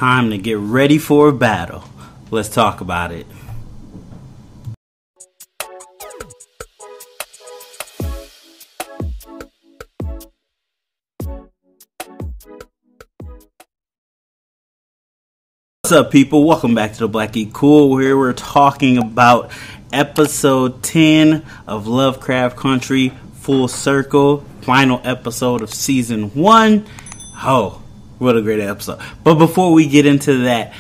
Time to get ready for a battle. Let's talk about it. What's up, people? Welcome back to the Black Geek Cool, where we're talking about episode 10 of Lovecraft Country, Full Circle, final episode of season 1. Oh, what a great episode. But before we get into that,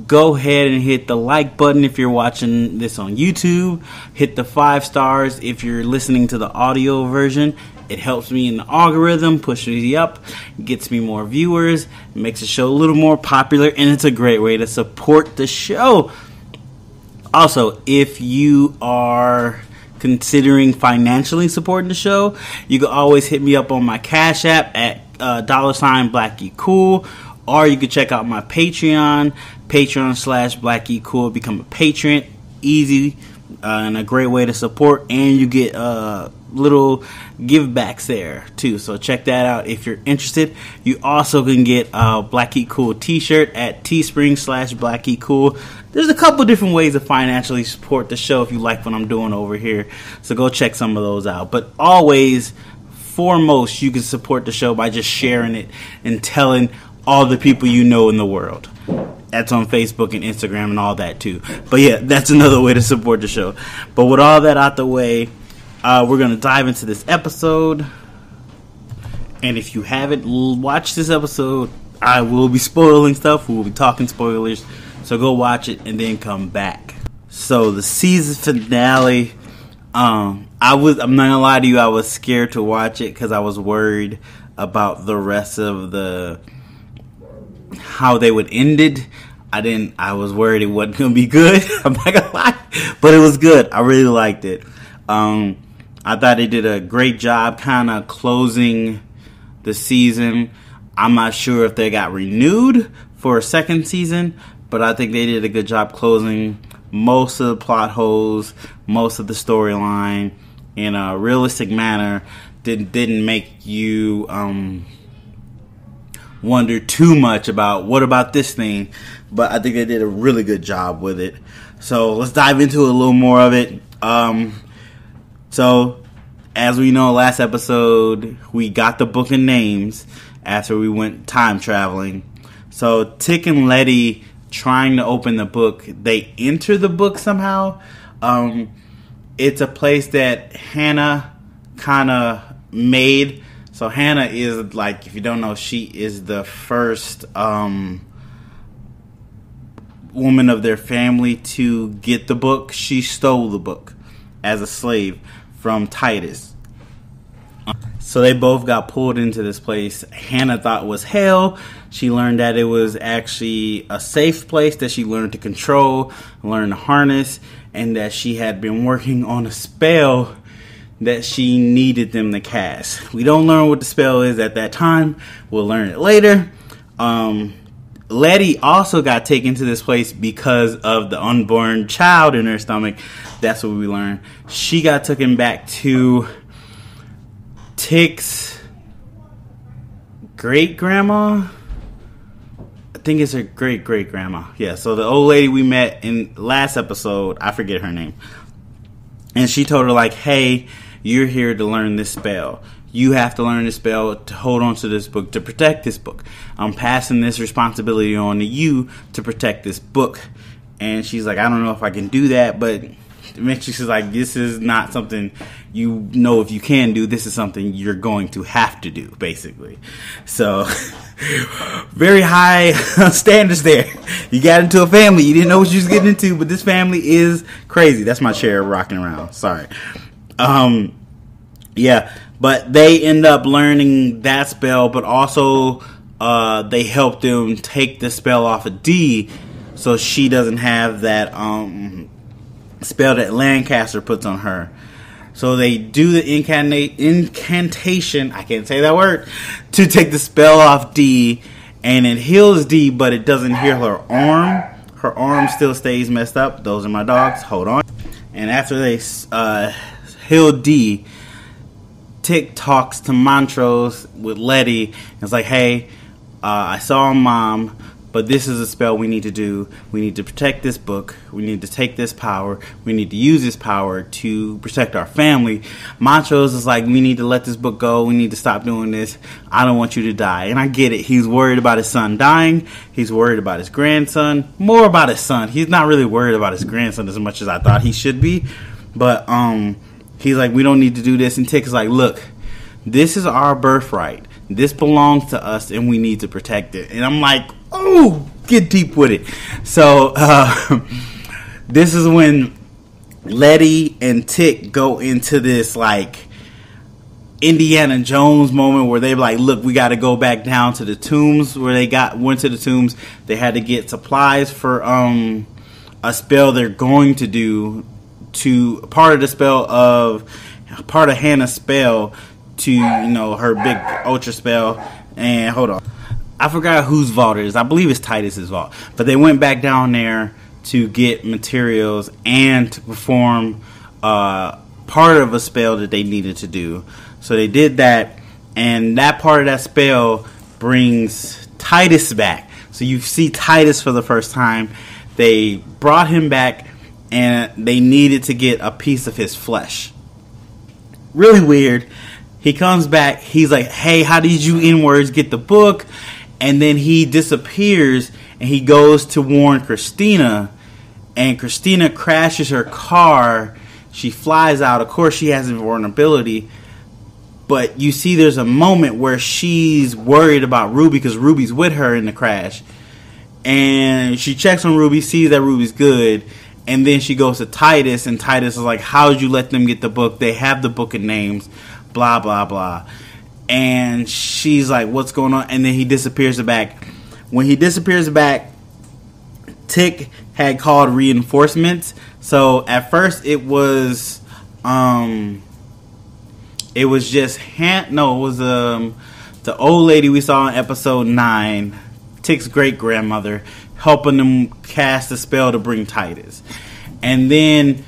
go ahead and hit the like button if you're watching this on YouTube. Hit the 5 stars if you're listening to the audio version. It helps me in the algorithm, pushes me up, gets me more viewers, makes the show a little more popular, and it's a great way to support the show. Also, if you are considering financially supporting the show, you can always hit me up on my Cash App at $BlackGeekCool, or you can check out my Patreon, Patreon/BlackGeekCool. Become a patron, easy and a great way to support, and you get little give backs there too, so check that out if you're interested. You also can get a Black Geek Cool t-shirt at teespring/BlackGeekCool. There's a couple different ways to financially support the show if you like what I'm doing over here, so go check some of those out. But always, foremost, you can support the show by just sharing it and telling all the people you know in the world. That's on Facebook and Instagram and all that too. But yeah, that's another way to support the show. But with all that out the way, we're going to dive into this episode. And if you haven't watched this episode, I will be spoiling stuff. We will be talking spoilers. So go watch it and then come back. So the season finale, I'm not going to lie to you, I was scared to watch it because I was worried about the rest of how they would end it. I was worried it wasn't going to be good. I'm not going to lie. But it was good. I really liked it. I thought they did a great job kind of closing the season. I'm not sure if they got renewed for a second season, but I think they did a good job closing most of the plot holes, most of the storyline in a realistic manner. Didn't make you wonder too much about what about this thing, but I think they did a really good job with it. So let's dive into a little more of it. So, as we know, last episode, we got the book of names after we went time traveling. So, Tick and Letty trying to open the book, they enter the book somehow. It's a place that Hannah kind of made. So, Hannah is, like, if you don't know, she is the first woman of their family to get the book. She stole the book as a slave from Titus. So they both got pulled into this place Hannah thought was hell. She learned that it was actually a safe place that she learned to control, learned to harness, and that she had been working on a spell that she needed them to cast. We don't learn what the spell is at that time. We'll learn it later. Letty also got taken to this place because of the unborn child in her stomach. That's what we learned. She got taken back to Tick's great-grandma. I think it's her great-great-grandma. Yeah, so the old lady we met in last episode, I forget her name. And she told her, like, hey, you're here to learn this spell. You have to learn this spell to hold on to this book, to protect this book. I'm passing this responsibility on to you to protect this book. And she's like, I don't know if I can do that, but eventually she's like, this is not something you know if you can do. This is something you're going to have to do, basically. So, very high standards there. You got into a family. You didn't know what you was getting into, but this family is crazy. That's my chair rocking around. Sorry. Yeah. But they end up learning that spell, but also they help them take the spell off of Dee, so she doesn't have that spell that Lancaster puts on her. So they do the incantation, I can't say that word, to take the spell off Dee, and it heals Dee, but it doesn't heal her arm. Her arm still stays messed up. Those are my dogs. Hold on. And after they heal Dee, Tick talks to Montrose with Letty. And it's like, hey, I saw Mom, but this is a spell we need to do. We need to protect this book. We need to take this power. We need to use this power to protect our family. Montrose is like, we need to let this book go. We need to stop doing this. I don't want you to die. And I get it. He's worried about his son dying. He's worried about his grandson. More about his son. He's not really worried about his grandson as much as I thought he should be. But he's like, we don't need to do this. And Tick is like, look, this is our birthright. This belongs to us, and we need to protect it. And I'm like, oh, get deep with it. So this is when Letty and Tick go into this like Indiana Jones moment where they're like, look, we got to go back down to the tombs. Where they went to the tombs, they had to get supplies for a spell they're going to do, to part of the spell of part of Hannah's spell, to, you know, her big ultra spell. And hold on, I forgot whose vault it is. I believe it's Titus's vault. But they went back down there to get materials and to perform part of a spell that they needed to do. So they did that, and that part of that spell brings Titus back. So you see Titus for the first time. They brought him back, and they needed to get a piece of his flesh. Really weird. He comes back. He's like, hey, how did you N-words get the book? And then he disappears, and he goes to warn Christina. And Christina crashes her car. She flies out. Of course, she has invulnerability. But you see there's a moment where she's worried about Ruby because Ruby's with her in the crash. And she checks on Ruby, sees that Ruby's good. And then she goes to Titus, and Titus is like, how did you let them get the book? They have the book of names. Blah, blah, blah. And she's like, what's going on? And then he disappears back. When he disappears back, Tick had called reinforcements. So at first it was just the old lady we saw in episode 9, Tick's great grandmother, helping them cast a spell to bring Titus. And then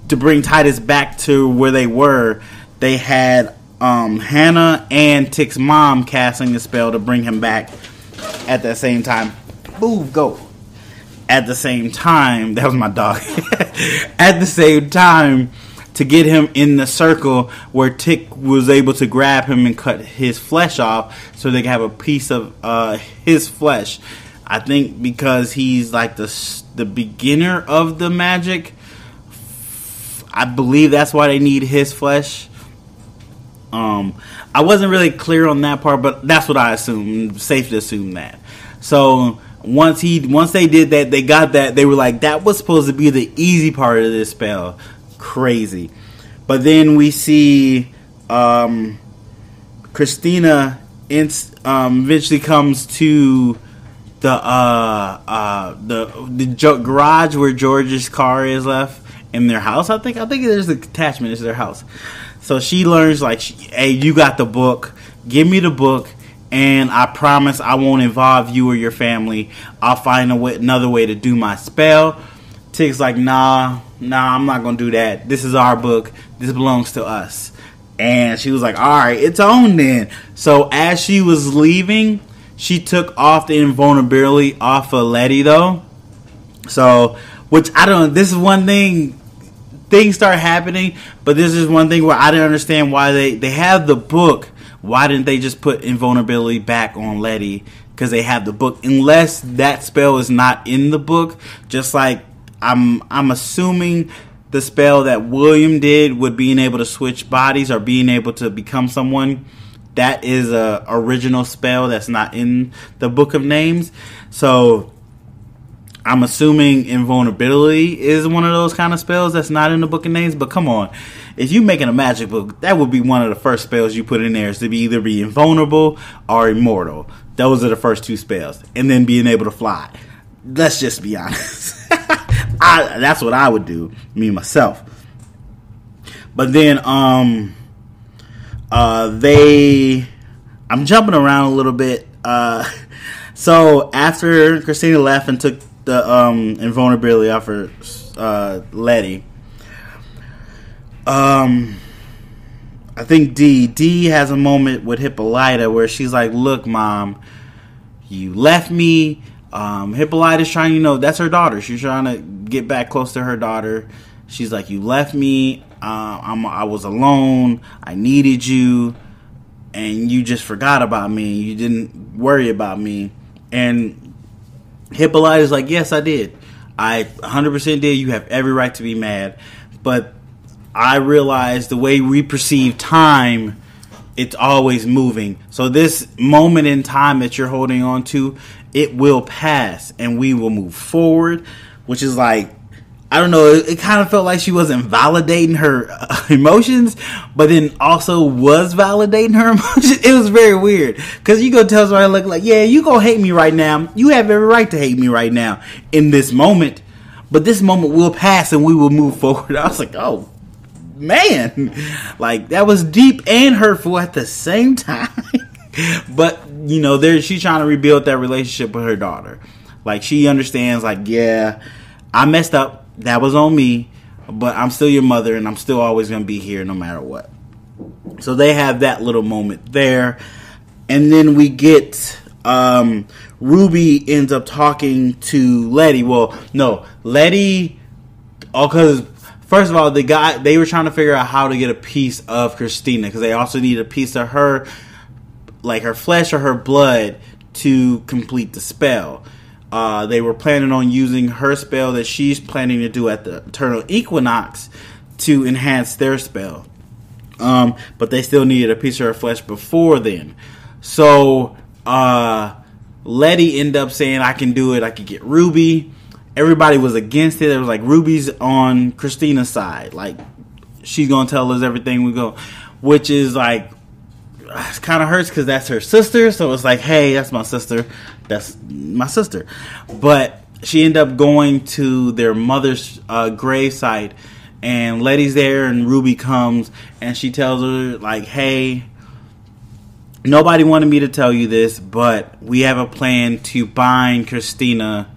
to bring Titus back to where they were, they had Hannah and Tick's mom casting the spell to bring him back at the same time. Move, go. At the same time, that was my dog. At the same time, to get him in the circle where Tick was able to grab him and cut his flesh off so they could have a piece of his flesh. I think because he's like the beginner of the magic, I believe that's why they need his flesh. I wasn't really clear on that part, but that's what I assumed. Safe to assume that. So once they did that, they got that. They were like, that was supposed to be the easy part of this spell. Crazy. But then we see Christina eventually comes to the garage where George's car is left in their house. I think there's an attachment to their house. So she learns, like, hey, you got the book. Give me the book, and I promise I won't involve you or your family. I'll find another way to do my spell. Tick's like, nah, I'm not going to do that. This is our book. This belongs to us. And she was like, all right, it's on then. So as she was leaving, she took off the invulnerability off of Letty, though. So, which I don't know, this is one thing. Things start happening, but this is one thing where I didn't understand why they have the book. Why didn't they just put invulnerability back on Letty? Because they have the book. Unless that spell is not in the book. Just like I'm assuming the spell that William did with being able to switch bodies or being able to become someone. That is a original spell that's not in the book of names. So I'm assuming invulnerability is one of those kind of spells that's not in the book of names. But come on, if you're making a magic book, that would be one of the first spells you put in there, is to be either be invulnerable or immortal. Those are the first two spells. And then being able to fly. Let's just be honest. That's what I would do, me myself. But then I'm jumping around a little bit. So after Christina left and took the invulnerability off her Letty, I think D has a moment with Hippolyta where she's like, look, Mom, you left me. Hippolyta's trying, that's her daughter. She's trying to get back close to her daughter. She's like, you left me. I was alone. I needed you. And you just forgot about me. You didn't worry about me. And Hippolyta's like, yes, I did. I 100% did. You have every right to be mad. But I realized the way we perceive time, it's always moving. So this moment in time that you're holding on to, it will pass and we will move forward, which is like, I don't know, it kind of felt like she wasn't validating her emotions, but then also was validating her emotions. It was very weird, because you go tell somebody, look, like, yeah, you gonna hate me right now. You have every right to hate me right now in this moment, but this moment will pass and we will move forward. I was like, oh, man. Like, that was deep and hurtful at the same time. But, she's trying to rebuild that relationship with her daughter. Like, she understands, like, yeah, I messed up. That was on me, but I'm still your mother, and I'm still always going to be here no matter what. So they have that little moment there. And then we get Ruby ends up talking to Letty. Well, no, Letty, because first of all, they were trying to figure out how to get a piece of Christina, because they also need a piece of her, like her flesh or her blood, to complete the spell. They were planning on using her spell that she's planning to do at the Eternal Equinox to enhance their spell. But they still needed a piece of her flesh before then. So Letty ended up saying, I can do it. I can get Ruby. Everybody was against it. It was like, Ruby's on Christina's side. Like, she's going to tell us everything we go. Which is like, it kind of hurts because that's her sister. So it's like, hey, that's my sister. That's my sister. But she ended up going to their mother's gravesite, and Letty's there, and Ruby comes, and she tells her, like, hey, nobody wanted me to tell you this, but we have a plan to bind Christina,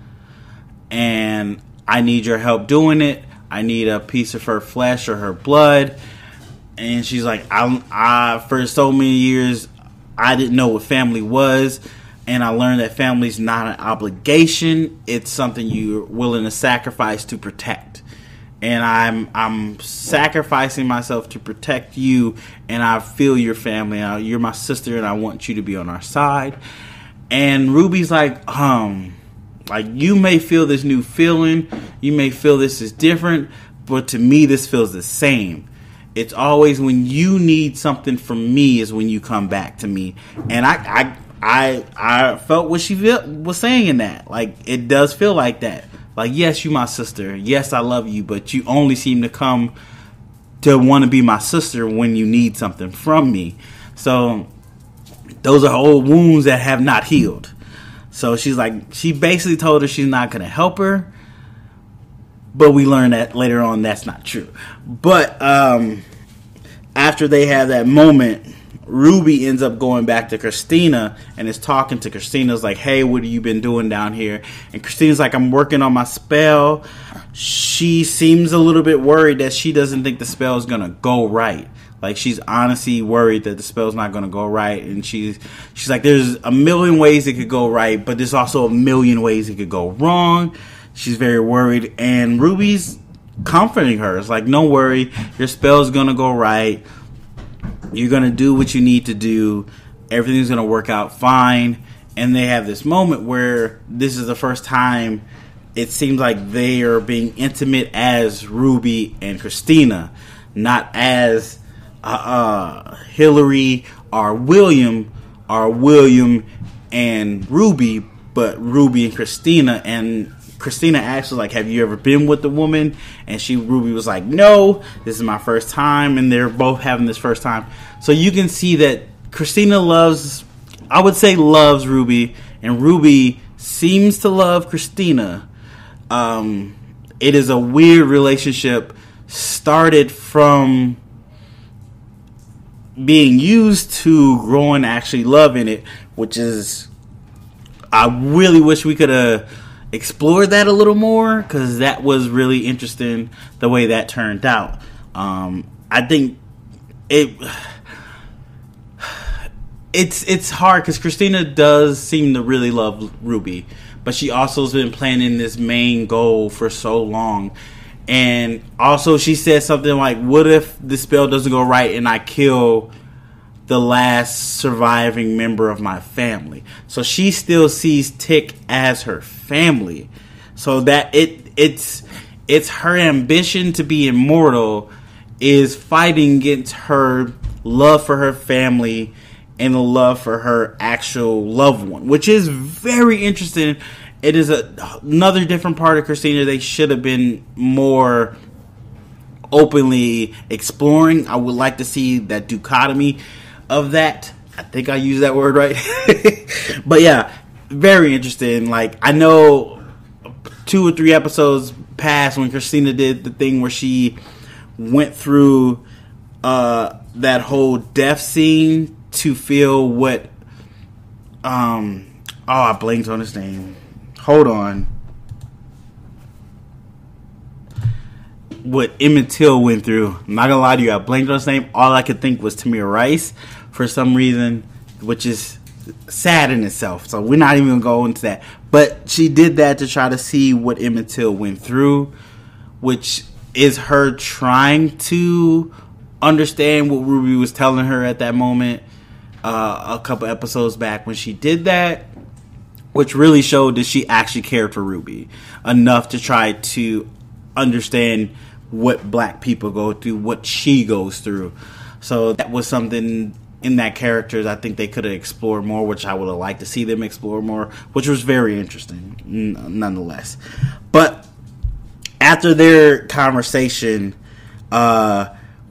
and I need your help doing it. I need a piece of her flesh or her blood. And she's like, I for so many years, I didn't know what family was. And I learned that family's not an obligation. It's something you're willing to sacrifice to protect. And I'm sacrificing myself to protect you. And I feel your family. You're my sister, and I want you to be on our side. And Ruby's like, you may feel this new feeling. You may feel this is different. But to me, this feels the same. It's always when you need something from me is when you come back to me. And I felt what she was saying in that. Like, it does feel like that. Like, yes, you my sister. Yes, I love you. But you only seem to come to want to be my sister when you need something from me. So those are old wounds that have not healed. So she's like, she basically told her she's not going to help her. But we learned that later on that's not true. But after they have that moment, Ruby ends up going back to Christina and is talking to Christina's like, hey, what have you been doing down here? And Christina's like, I'm working on my spell. She seems a little bit worried that she doesn't think the spell is going to go right. Like, she's honestly worried that the spell's not going to go right. And she's like, there's a million ways it could go right, but there's also a million ways it could go wrong. She's very worried, and Ruby's comforting her. It's like, don't worry, your spell's going to go right. You're going to do what you need to do. Everything's going to work out fine. And they have this moment where this is the first time it seems like they are being intimate as Ruby and Christina, not as Hillary or William and Ruby, but Ruby and Christina. And Christina asked her, like, have you ever been with a woman? And Ruby was like, no, this is my first time. And they're both having this first time. So you can see that Christina loves Ruby, and Ruby seems to love Christina. It is a weird relationship, started from being used to growing actually loving it, which is, I really wish we could have explored that a little more, because that was really interesting the way that turned out. I think it's hard because Christina does seem to really love Ruby, but she also has been planning this main goal for so long. And also she said something like, what if the spell doesn't go right and I kill the last surviving member of my family? So she still sees Tick as her family. So that it's her ambition to be immortal is fighting against her love for her family and the love for her actual loved one, which is very interesting. It is another different part of Christina they should have been more openly exploring. I would like to see that dichotomy of that. I think I used that word right. But yeah, very interesting. Like, I know 2 or 3 episodes past when Christina did the thing where she went through that whole death scene to feel what I blanked on his name. Hold on. What Emmett Till went through. I'm not gonna lie to you, I blanked on his name. All I could think was Tamir Rice for some reason, which is sad in itself. So we're not even gonna go into that. But she did that to try to see what Emmett Till went through, which is her trying to understand what Ruby was telling her at that moment. A couple episodes back when she did that, which really showed that she actually cared for Ruby enough to try to understand what black people go through, what she goes through. So that was something in that character I think they could have explored more, which I would have liked to see them explore more, which was very interesting nonetheless. But after their conversation,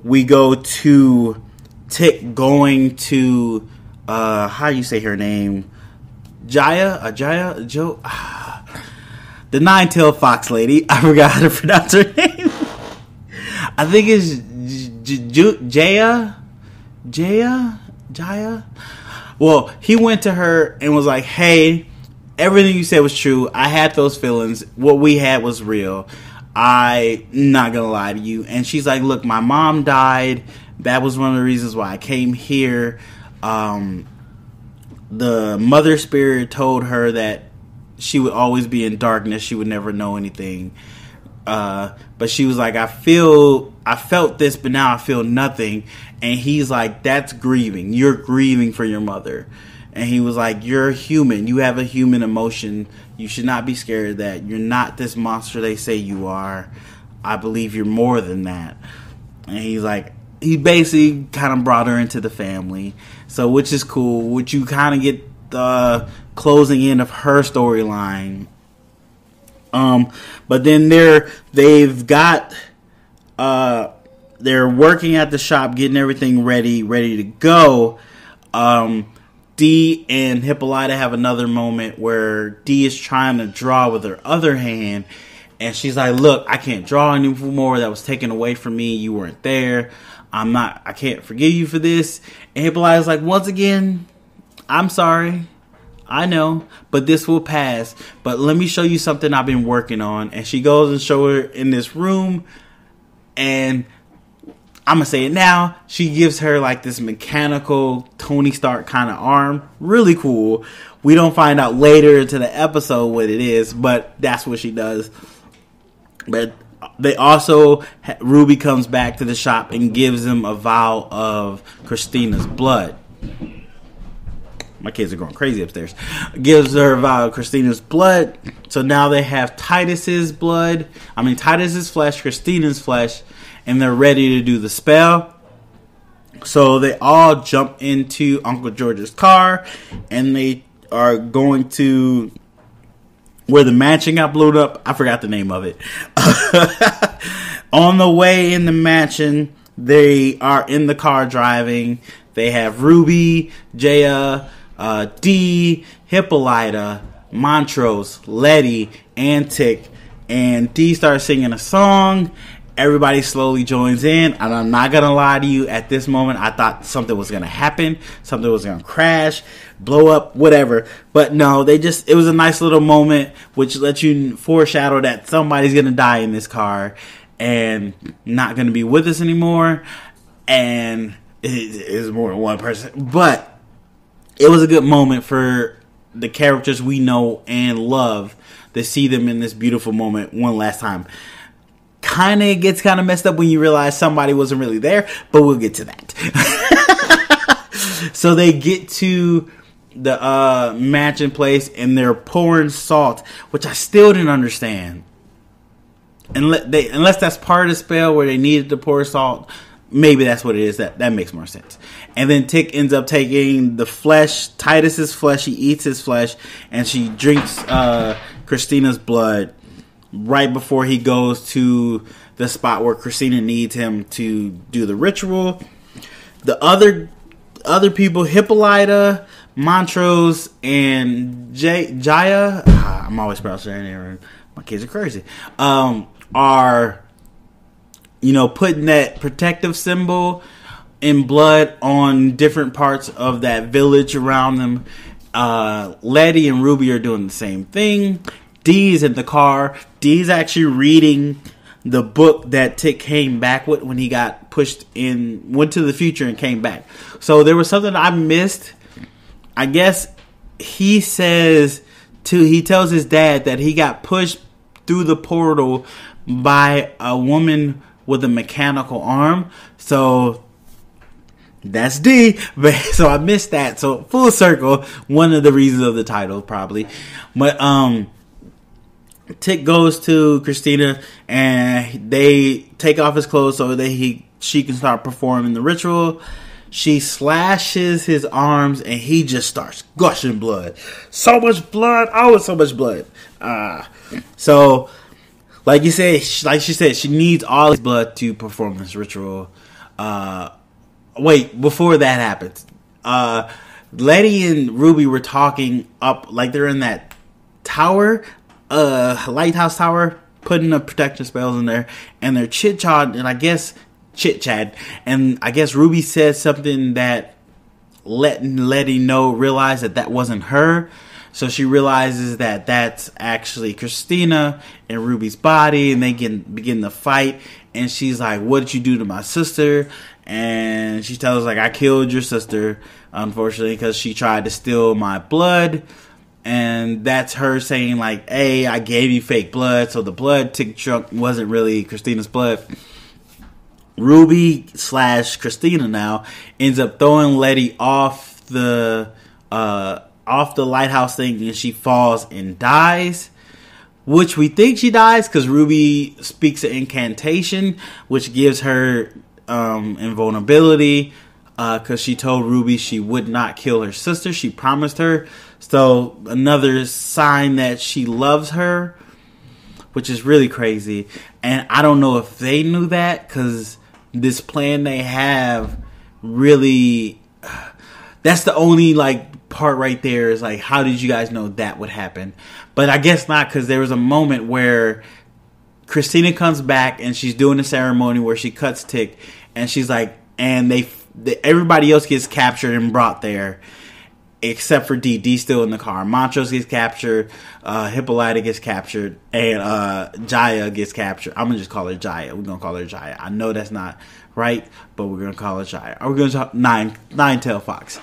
we go to Tick going to how you say her name, the nine-tailed fox lady. I forgot how to pronounce her name. I think it's Jaya. Well, he went to her and was like, hey, everything you said was true. I had those feelings. What we had was real. I'm not gonna lie to you. And she's like, look, my mom died. That was one of the reasons why I came here. The mother spirit told her that she would always be in darkness. She would never know anything. But she was like, I felt this, but now I feel nothing. And he's like, that's grieving. You're grieving for your mother. And he was like, you're human. You have a human emotion. You should not be scared of that. You're not this monster they say you are. I believe you're more than that. And he's like, he basically kind of brought her into the family. So, which is cool. Which you kind of get the closing in of her storyline. But then they're working at the shop, getting everything ready to go. Dee and Hippolyta have another moment where Dee is trying to draw with her other hand, and she's like, look, I can't draw anymore. That was taken away from me. You weren't there. I can't forgive you for this. And Hippolyta's like, once again, I'm sorry. I know, but this will pass. But let me show you something I've been working on. And she goes and shows her in this room, and I'm going to say it now. She gives her like this mechanical Tony Stark kind of arm. Really cool. We don't find out later into the episode what it is, but that's what she does. But they also, Ruby comes back to the shop and gives them a vial of Christina's blood. My kids are going crazy upstairs. Gives her a vial of Christina's blood. So now they have Titus's flesh, Christina's flesh, and they're ready to do the spell. So they all jump into Uncle George's car, and they are going to where the mansion got blown up. I forgot the name of it. On the way in the mansion, they are in the car driving. They have Ruby, Jaya, Dee, Hippolyta, Montrose, Letty, and Tick. And Dee starts singing a song. Everybody slowly joins in. And I'm not going to lie to you, at this moment, I thought something was going to happen. Something was going to crash, blow up, whatever. But no, it was a nice little moment, which lets you foreshadow that somebody's going to die in this car and not going to be with us anymore. And it is more than one person. But it was a good moment for the characters we know and love to see them in this beautiful moment one last time. Kind of gets kind of messed up when you realize somebody wasn't really there, but we'll get to that. So they get to the mansion place and they're pouring salt, which I still didn't understand. Unless that's part of the spell where they needed to pour salt, maybe that's what it is. That makes more sense. And then Tick ends up taking the flesh, Titus's flesh. He eats his flesh, and she drinks Christina's blood right before he goes to the spot where Christina needs him to do the ritual. The other people, Hippolyta, Montrose, and Jaya. I'm always pronouncing their name. My kids are crazy. Are putting that protective symbol in blood on different parts of that village around them. Letty and Ruby are doing the same thing. Dee's in the car. Dee's actually reading the book that Tick came back with when he got pushed in, went to the future and came back. So there was something I missed. I guess he tells his dad that he got pushed through the portal by a woman with a mechanical arm. So that's D. So I missed that. So full circle, one of the reasons of the title probably. But Tick goes to Christina and they take off his clothes so that she can start performing the ritual. She slashes his arms and he just starts gushing blood. So much blood. Oh, so much blood. So like she said, she needs all his blood to perform this ritual. Wait, before that happens, Letty and Ruby were talking up, like they're in that tower, lighthouse tower, putting the protection spells in there, and they're chit-chatting, and I guess Ruby said something that Letty realize that wasn't her. So she realizes that that's actually Christina in Ruby's body, and they begin to fight. And she's like, "What did you do to my sister?" And she tells like, "I killed your sister, unfortunately, because she tried to steal my blood." And that's her saying like, "Hey, I gave you fake blood, so the blood Tick drunk wasn't really Christina's blood." Ruby / Christina now ends up throwing Letty off the lighthouse thing, and she falls and dies, which we think she dies because Ruby speaks an incantation which gives her invulnerability, because she told Ruby she would not kill her sister. She promised her, so another sign that she loves her, which is really crazy. And I don't know if they knew that, because this plan they have really, that's the only part right there is like, how did you guys know that would happen? But I guess not, because there was a moment where Christina comes back and she's doing a ceremony where she cuts Tick, and she's like, and everybody else gets captured and brought there except for D. D's still in the car. Montrose gets captured, Hippolyta gets captured, and Jaya gets captured. I'm gonna just call her Jaya. We're gonna call her Jaya. I know that's not right, but we're gonna call her Jaya. We're gonna talk Nine-Tailed Fox.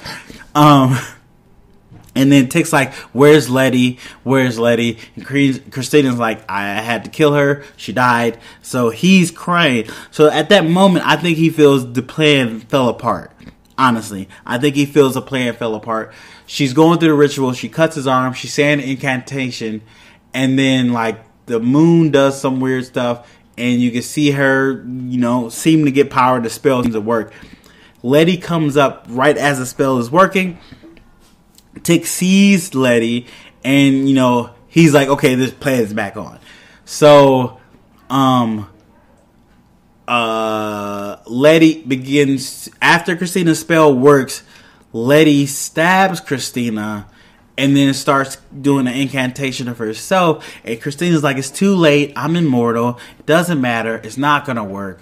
And then Tick's like, "Where's Letty? Where's Letty?" And Christina's like, "I had to kill her. She died." So he's crying. So at that moment, I think he feels the plan fell apart. Honestly, I think he feels the plan fell apart. She's going through the ritual. She cuts his arm. She's saying an incantation. And then, the moon does some weird stuff. And you can see her, seem to get power. The spell seems to work. Letty comes up right as the spell is working. Tick sees Letty. And, he's like, okay, this plan is back on. So, Letty begins, after Christina's spell works, Letty stabs Christina and then starts doing an incantation of herself, and Christina's like, "It's too late, I'm immortal, it doesn't matter, it's not gonna work."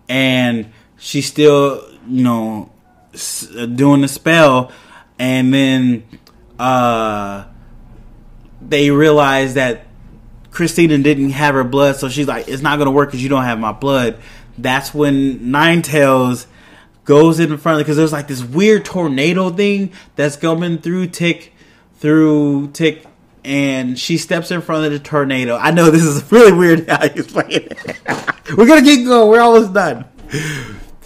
And she's still doing the spell, and then they realize that Christina didn't have her blood, so she's like, "It's not gonna work because you don't have my blood." That's when Nine-Tails goes in front of, because there's like this weird tornado thing that's coming through Tick, and she steps in front of the tornado. I know this is really weird how you explain it. We're gonna keep going. We're almost done.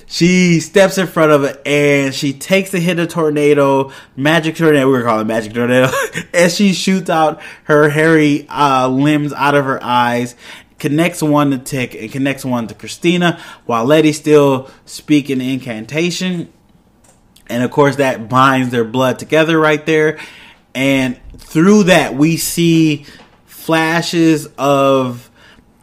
She steps in front of it and she takes the hit of tornado, magic tornado. We were calling it magic tornado, and she shoots out her hairy limbs out of her eyes. Connects one to Tick and connects one to Christina, while Letty's still speaking the incantation. And of course that binds their blood together right there. And through that we see flashes of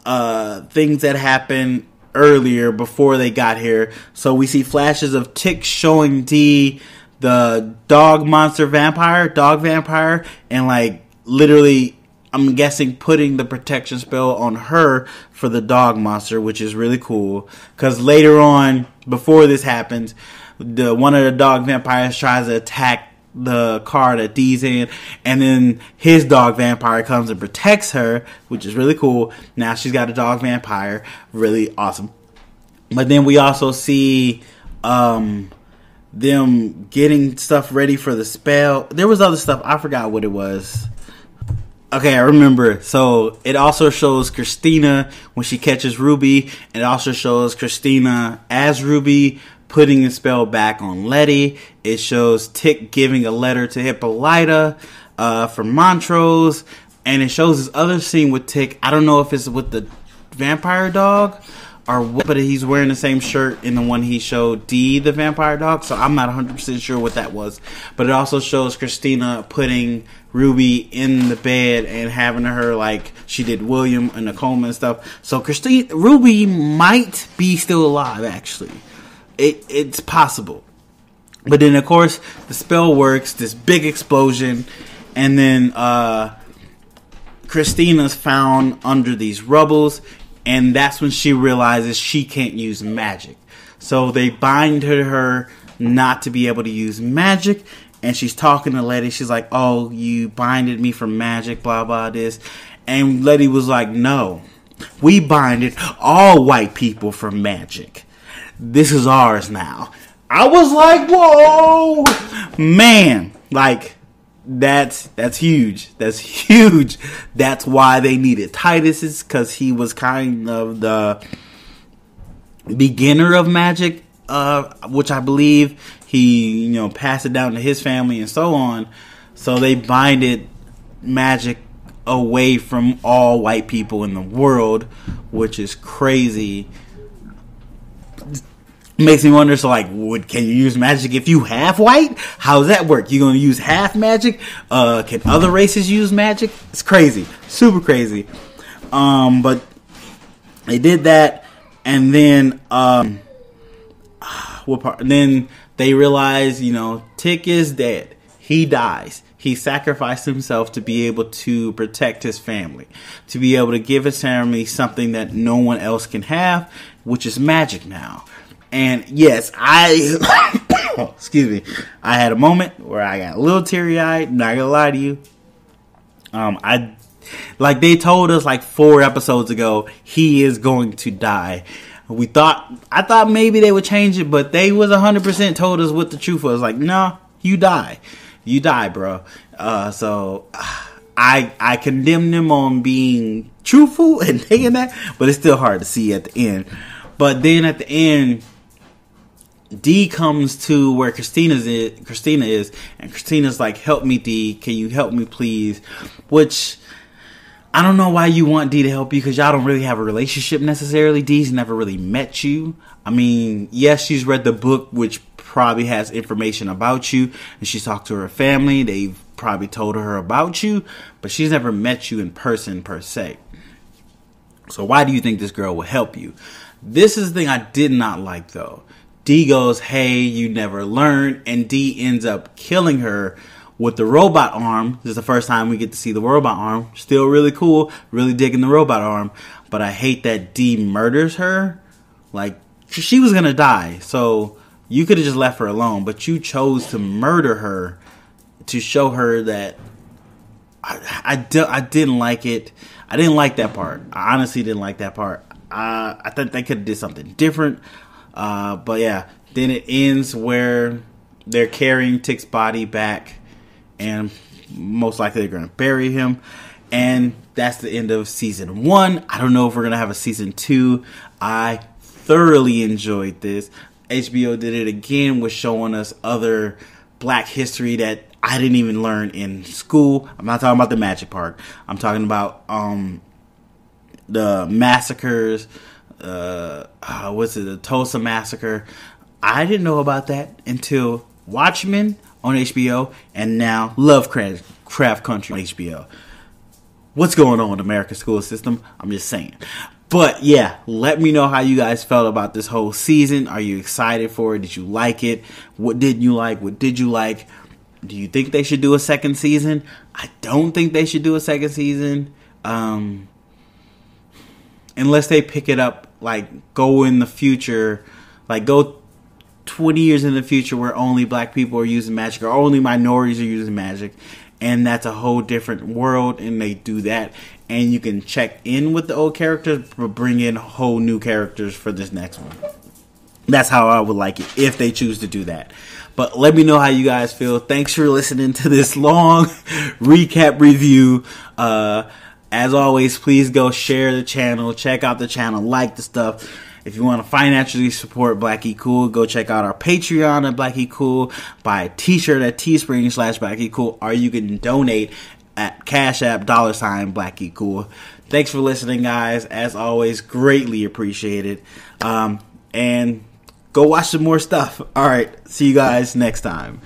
things that happened earlier before they got here. So we see flashes of Tick showing Dee the dog vampire, and like literally, I'm guessing putting the protection spell on her for the dog monster, which is really cool. Because later on, before this happens, one of the dog vampires tries to attack the car that Dee's in, and then his dog vampire comes and protects her, which is really cool. Now she's got a dog vampire, really awesome. But then we also see them getting stuff ready for the spell. There was other stuff, I forgot what it was. Okay, I remember. So it also shows Christina when she catches Ruby, and it also shows Christina as Ruby putting the spell back on Letty. It shows Tick giving a letter to Hippolyta for Montrose, and it shows this other scene with Tick. I don't know if it's with the vampire dog or what, but he's wearing the same shirt in the one he showed Dee, the vampire dog, so I'm not 100% sure what that was. But it also shows Christina putting Ruby in the bed and having her like she did William in the coma and stuff. So Ruby might be still alive, actually. It's possible. But then, of course, the spell works, this big explosion, and then Christina's found under these rubbles, and that's when she realizes she can't use magic. So they bind her not to be able to use magic, and she's talking to Letty. She's like, oh, you binded me from magic, blah, blah, this. And Letty was like, no, we binded all white people from magic. This is ours now. I was like, whoa, man, like, that's huge. That's huge. That's why they needed Titus, because he was kind of the beginner of magic, which I believe he, passed it down to his family and so on. So they binded magic away from all white people in the world, which is crazy. Makes me wonder, so like, can you use magic if you half white? How does that work? You gonna use half magic? Can other races use magic? It's crazy. Super crazy. But they did that, and then, what part? And then they realize, Tick is dead. He dies. He sacrificed himself to be able to protect his family, to be able to give his family something that no one else can have, which is magic now. And yes, excuse me, I had a moment where I got a little teary-eyed, not gonna lie to you. Like they told us like 4 episodes ago, he is going to die. I thought maybe they would change it, but they was 100% told us what the truth was. Like, no, you die, bro. So I condemn them on being truthful and taking that, but it's still hard to see at the end. But then at the end, Dee comes to where Christina is, and Christina's like, help me, Dee, can you help me please? Which, I don't know why you want Dee to help you, because y'all don't really have a relationship necessarily. Dee's never really met you. I mean, yes, she's read the book, which probably has information about you, and she's talked to her family. They've probably told her about you, but she's never met you in person per se. So why do you think this girl will help you? This is the thing I did not like, though. Dee goes, hey, you never learn, and Dee ends up killing her with the robot arm. This is the first time we get to see the robot arm. Still really cool, really digging the robot arm, but I hate that Dee murders her. Like, she was gonna die, so you could have just left her alone, but you chose to murder her to show her that I didn't like it. I didn't like that part. I honestly didn't like that part. I thought they could have did something different. But yeah, Then it ends where they're carrying Tick's body back, and most likely they're going to bury him. And that's the end of season 1. I don't know if we're going to have a season 2. I thoroughly enjoyed this. HBO did it again with showing us other black history that I didn't even learn in school. I'm not talking about the magic part. I'm talking about the massacres. The Tulsa Massacre. I didn't know about that until Watchmen on HBO, and now Lovecraft Country on HBO. What's going on with America's school system? I'm just saying. But yeah, let me know how you guys felt about this whole season. Are you excited for it? Did you like it? What didn't you like? What did you like? Do you think they should do a second season? I don't think they should do a second season. Unless they pick it up, like go in the future, like go 20 years in the future where only black people are using magic or only minorities are using magic. And that's a whole different world, and they do that. And you can check in with the old characters, but bring in whole new characters for this next one. That's how I would like it, if they choose to do that. But let me know how you guys feel. Thanks for listening to this long recap review. As always, please go share the channel, check out the channel, like the stuff. If you want to financially support Black E Cool, go check out our Patreon at Black E Cool. Buy a t-shirt at Teespring/Black E Cool, or you can donate at Cash App $Black E Cool. Thanks for listening, guys. As always, greatly appreciated. And go watch some more stuff. All right, see you guys next time.